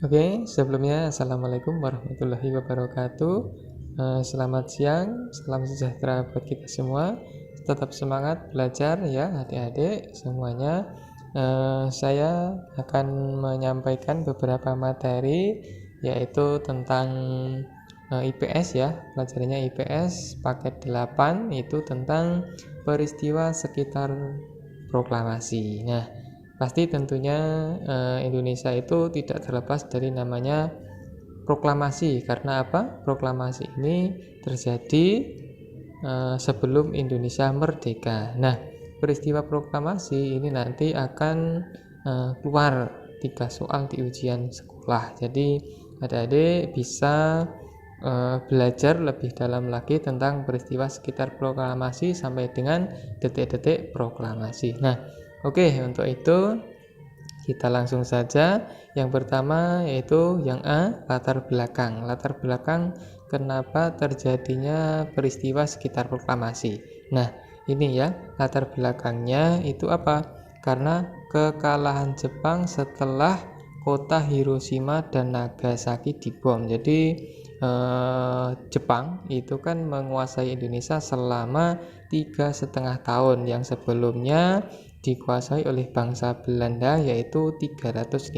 Oke, sebelumnya Assalamualaikum warahmatullahi wabarakatuh. Selamat siang, salam sejahtera buat kita semua. Tetap semangat belajar ya adik-adik semuanya. Saya akan menyampaikan beberapa materi yaitu tentang IPS ya. Pelajarannya IPS paket 8 itu tentang peristiwa sekitar proklamasi. Nah, pasti tentunya Indonesia itu tidak terlepas dari namanya proklamasi. Karena apa? Proklamasi ini terjadi sebelum Indonesia merdeka. Nah, peristiwa proklamasi ini nanti akan keluar 3 soal di ujian sekolah. Jadi adik-adik bisa belajar lebih dalam lagi tentang peristiwa sekitar proklamasi sampai dengan detik-detik proklamasi. Nah, oke, untuk itu kita langsung saja. Yang pertama yaitu yang A, latar belakang. Latar belakang kenapa terjadinya peristiwa sekitar proklamasi. Nah, ini ya, latar belakangnya itu apa? Karena kekalahan Jepang setelah kota Hiroshima dan Nagasaki dibom. Jadi Jepang itu kan menguasai Indonesia selama 3,5 tahun, yang sebelumnya dikuasai oleh bangsa Belanda yaitu 350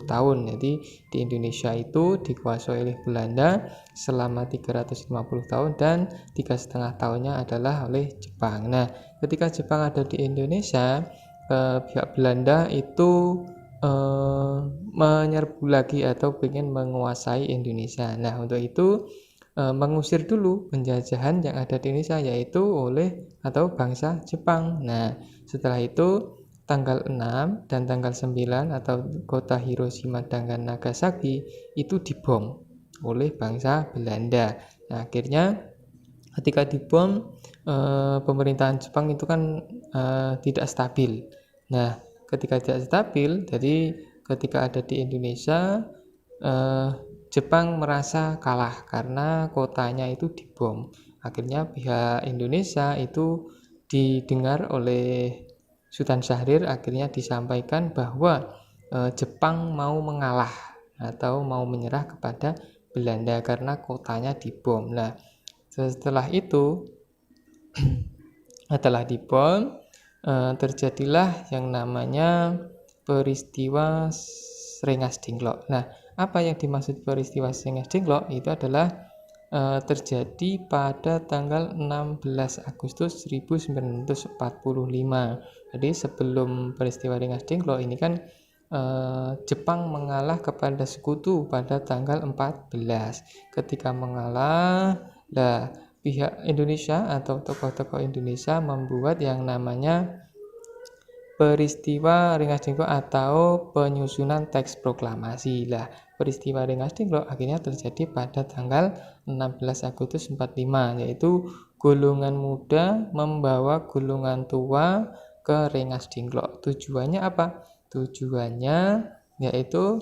tahun. Jadi di Indonesia itu dikuasai oleh Belanda selama 350 tahun dan 3,5 tahunnya adalah oleh Jepang. Nah, ketika Jepang ada di Indonesia, pihak Belanda itu menyerbu lagi atau ingin menguasai Indonesia. Nah, untuk itu mengusir dulu penjajahan yang ada di Indonesia yaitu oleh atau bangsa Jepang. Nah, setelah itu tanggal 6 dan tanggal 9 atau kota Hiroshima dan Nagasaki itu dibom oleh bangsa Belanda. Nah, akhirnya ketika dibom pemerintahan Jepang itu kan tidak stabil. Nah, ketika tidak stabil, jadi ketika ada di Indonesia Jepang merasa kalah karena kotanya itu dibom. Akhirnya pihak Indonesia itu didengar oleh Sultan Syahrir, akhirnya disampaikan bahwa Jepang mau mengalah atau mau menyerah kepada Belanda karena kotanya dibom. Nah, setelah itu setelah dibom terjadilah yang namanya peristiwa Rengas Dengklok. Nah, apa yang dimaksud peristiwa Rengas Dengklok itu adalah terjadi pada tanggal 16 Agustus 1945. Jadi sebelum peristiwa Rengas Dengklok ini kan Jepang mengalah kepada sekutu pada tanggal 14. Ketika mengalah, pihak Indonesia atau tokoh-tokoh Indonesia membuat yang namanya peristiwa Rengas Dengklok atau penyusunan teks proklamasi. Peristiwa Rengas Dengklok akhirnya terjadi pada tanggal 16 Agustus 45, yaitu golongan muda membawa golongan tua ke Rengas Dengklok. Tujuannya apa? Tujuannya yaitu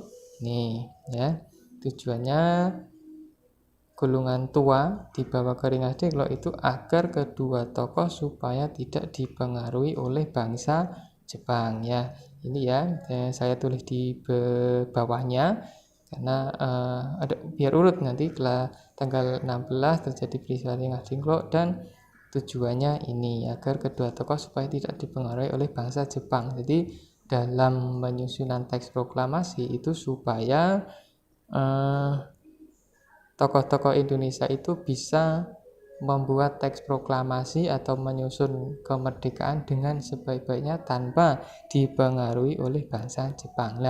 tujuannya golongan tua dibawa ke Rengas Dengklok itu agar kedua tokoh supaya tidak dipengaruhi oleh bangsa Jepang ya. Ini ya, saya tulis di bawahnya karena ada biar urut nanti tanggal 16 terjadi peristiwa Rengas Dengklok dan tujuannya ini agar kedua tokoh supaya tidak dipengaruhi oleh bangsa Jepang. Jadi dalam penyusunan teks proklamasi itu supaya tokoh-tokoh Indonesia itu bisa membuat teks proklamasi atau menyusun kemerdekaan dengan sebaik-baiknya tanpa dipengaruhi oleh bangsa Jepang.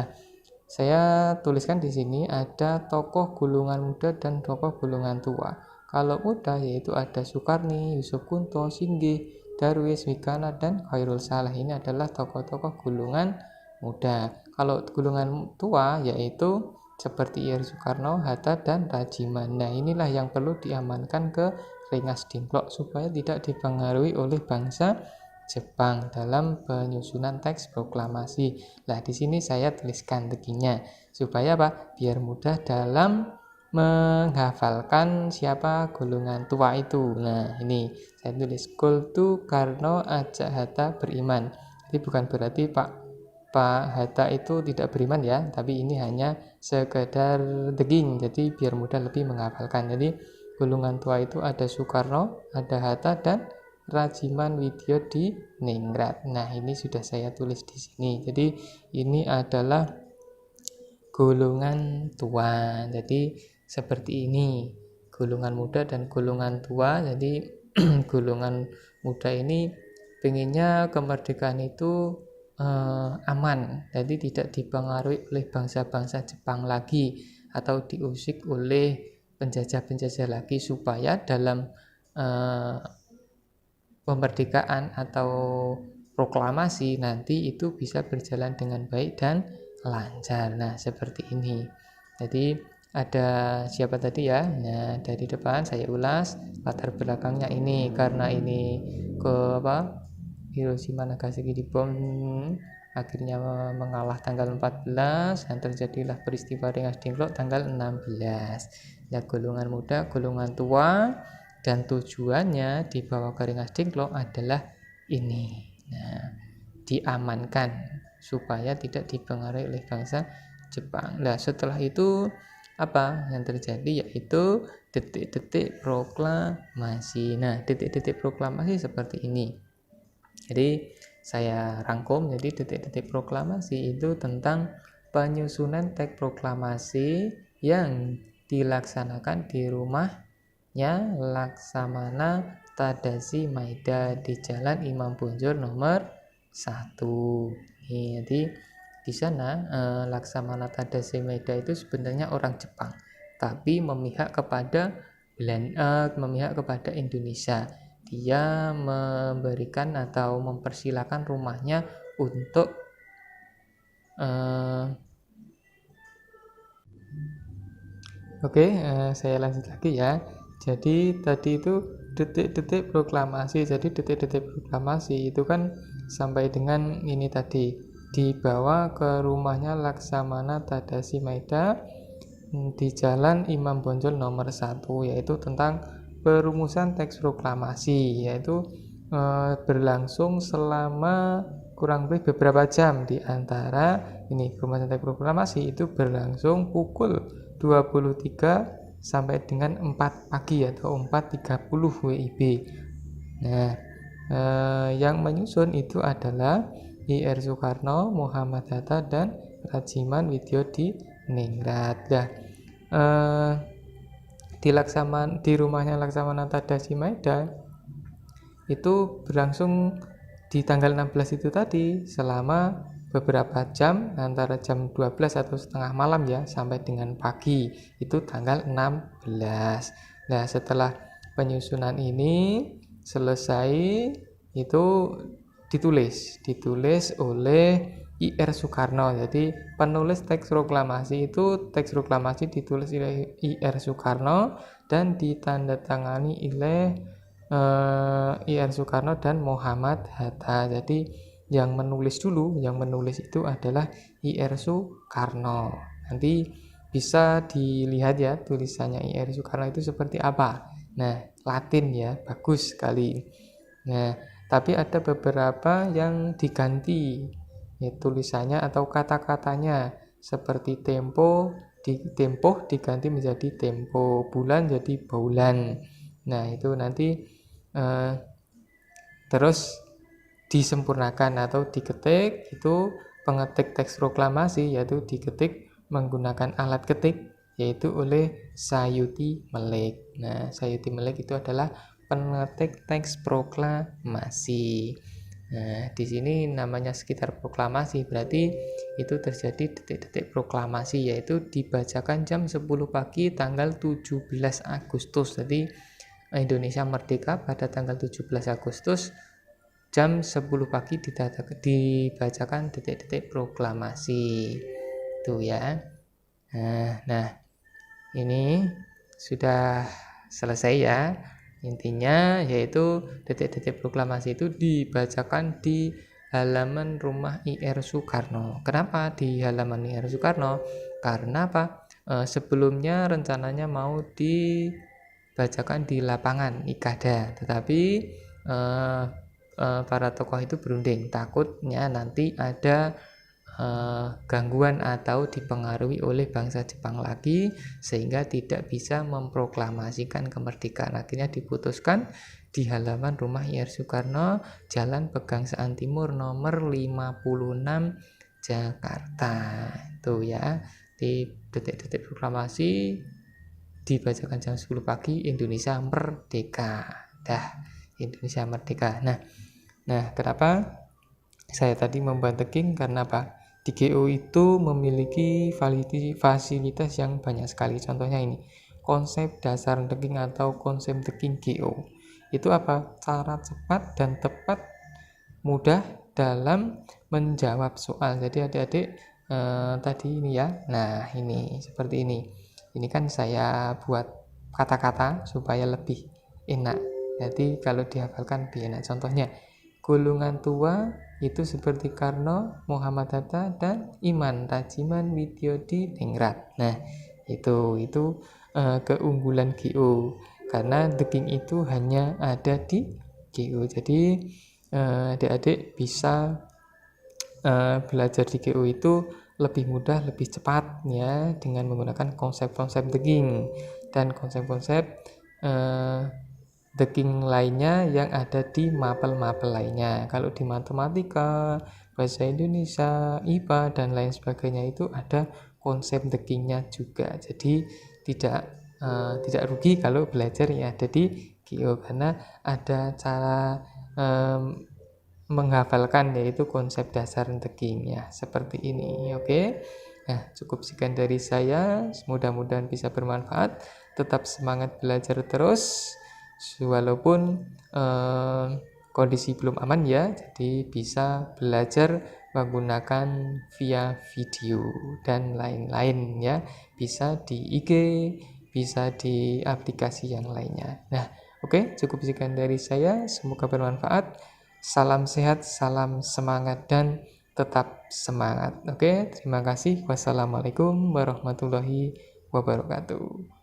Saya tuliskan di sini ada tokoh golongan muda dan tokoh golongan tua. Kalau muda yaitu ada Sukarni, Yusuf Kunto, Singgih, Darwis, Wigana, dan Khairul Saleh. Ini adalah tokoh-tokoh golongan muda. Kalau golongan tua yaitu seperti Ir Soekarno, Hatta, dan Rajiman. Nah, inilah yang perlu diamankan ke Rengas Dengklok supaya tidak dipengaruhi oleh bangsa Jepang dalam penyusunan teks proklamasi. Di sini saya tuliskan teginya supaya apa? Biar mudah dalam menghafalkan siapa golongan tua itu. Nah, ini saya tulis Kultu Karno Ajak Hatta beriman. Jadi bukan berarti Pak Pak Hatta itu tidak beriman ya, tapi ini hanya sekedar deging, jadi biar mudah lebih menghafalkan. Jadi golongan tua itu ada Soekarno, ada Hatta, dan Rajiman Widyodiningrat. Nah, ini sudah saya tulis di sini. Jadi ini adalah golongan tua. Jadi seperti ini, golongan muda dan golongan tua. Jadi golongan muda ini pengennya kemerdekaan itu aman, jadi tidak dipengaruhi oleh bangsa-bangsa Jepang lagi atau diusik oleh penjajah-penjajah lagi, supaya dalam kemerdekaan atau proklamasi nanti itu bisa berjalan dengan baik dan lancar. Nah, seperti ini. Jadi ada siapa tadi ya? Nah, dari depan saya ulas latar belakangnya ini, karena ini Hiroshima Nagasaki dibom, akhirnya mengalah tanggal 14 dan terjadilah peristiwa Rengas Dengklok tanggal 16. Ya, golongan muda, golongan tua, dan tujuannya dibawa ke Rengas Dengklok adalah ini. Nah, diamankan supaya tidak dipengaruhi oleh bangsa Jepang. Nah, setelah itu apa yang terjadi, yaitu detik-detik proklamasi. Nah, detik-detik proklamasi seperti ini. Jadi saya rangkum, jadi detik-detik proklamasi itu tentang penyusunan teks proklamasi yang dilaksanakan di rumahnya Laksamana Tadashi Maeda di Jalan Imam Bonjol nomor 1. Jadi di sana Laksamana Tadashi Maeda itu sebenarnya orang Jepang, tapi memihak kepada Indonesia. Dia memberikan atau mempersilakan rumahnya untuk saya lanjut lagi ya. Jadi tadi itu detik-detik proklamasi. Jadi detik-detik proklamasi itu kan sampai dengan ini tadi, dibawa ke rumahnya Laksamana Tadashi Maeda di Jalan Imam Bonjol nomor 1, yaitu tentang perumusan teks proklamasi, yaitu berlangsung selama kurang lebih beberapa jam. Di antara ini perumusan teks proklamasi itu berlangsung pukul 23 sampai dengan 4 pagi atau 4.30 WIB. Nah, yang menyusun itu adalah I.R. Soekarno, Muhammad Hatta, dan Rajiman Widyodiningrat. Nah, di rumahnya Laksamana Tadashi Maeda itu berlangsung di tanggal 16 itu tadi selama beberapa jam, antara jam 12 atau setengah malam ya sampai dengan pagi, itu tanggal 16. Nah, setelah penyusunan ini selesai, itu ditulis oleh I.R. Soekarno. Jadi penulis teks proklamasi ditulis oleh I.R. Soekarno dan ditandatangani oleh I.R. Soekarno dan Muhammad Hatta. Jadi yang menulis itu adalah I.R. Soekarno. Nanti bisa dilihat ya tulisannya I.R. Soekarno itu seperti apa. Nah, Latin ya, bagus sekali. Nah, tapi ada beberapa yang diganti ya, tulisannya atau kata-katanya, seperti tempo diganti menjadi tempo, bulan jadi bulan. Nah, itu nanti terus disempurnakan atau diketik. Itu pengetik teks proklamasi, yaitu diketik menggunakan alat ketik, yaitu oleh Sayuti Melik. Nah, Sayuti Melik itu adalah pengetik teks proklamasi. Nah, di sini namanya sekitar proklamasi, berarti itu terjadi detik-detik proklamasi, yaitu dibacakan jam 10 pagi tanggal 17 Agustus. Jadi Indonesia merdeka pada tanggal 17 Agustus jam 10 pagi dibacakan detik-detik proklamasi. Itu ya. Nah, ini sudah selesai ya. Intinya yaitu detik-detik proklamasi itu dibacakan di halaman rumah I.R. Soekarno. Kenapa di halaman I.R. Soekarno? Karena apa? Sebelumnya rencananya mau dibacakan di lapangan Ikada, tetapi para tokoh itu berunding, takutnya nanti ada gangguan atau dipengaruhi oleh bangsa Jepang lagi, sehingga tidak bisa memproklamasikan kemerdekaan. Akhirnya diputuskan di halaman rumah IR Soekarno, Jalan Pegangsaan Timur nomor 56 Jakarta. Itu ya, di detik-detik proklamasi dibacakan jam 10 pagi, Indonesia merdeka. Indonesia merdeka. Nah, kenapa saya tadi membanteking? Karena apa? Di GO itu memiliki fasilitas yang banyak sekali. Contohnya ini, konsep dasar deking atau konsep deking GO. Itu apa? Cara cepat dan tepat, mudah dalam menjawab soal. Jadi adik-adik tadi ini ya. Nah, ini seperti ini. Ini kan saya buat kata-kata supaya lebih enak. Jadi kalau dihafalkan lebih enak. Contohnya, golongan tua itu seperti Karno, Muhammad Hatta, dan Iman Tajiman Widyodi Ningrat. Nah, itu keunggulan GO, karena deking itu hanya ada di GO. Jadi adik-adik bisa belajar di GO itu lebih mudah, lebih cepat ya, dengan menggunakan konsep-konsep deking dan konsep-konsep deking lainnya yang ada di mapel-mapel lainnya. Kalau di matematika, bahasa Indonesia, IPA, dan lain sebagainya itu ada konsep dekingnya juga. Jadi tidak rugi kalau belajar yang ada di GO, karena ada cara menghafalkan, yaitu konsep dasar deking ya, seperti ini. Oke. Nah, cukup sekian dari saya. Mudah-mudahan bisa bermanfaat. Tetap semangat belajar terus, walaupun kondisi belum aman ya. Jadi bisa belajar menggunakan via video dan lain-lain ya. Bisa di IG, bisa di aplikasi yang lainnya. Nah, oke, cukup sekian dari saya. Semoga bermanfaat. Salam sehat, salam semangat, dan tetap semangat. Oke, terima kasih. Wassalamualaikum warahmatullahi wabarakatuh.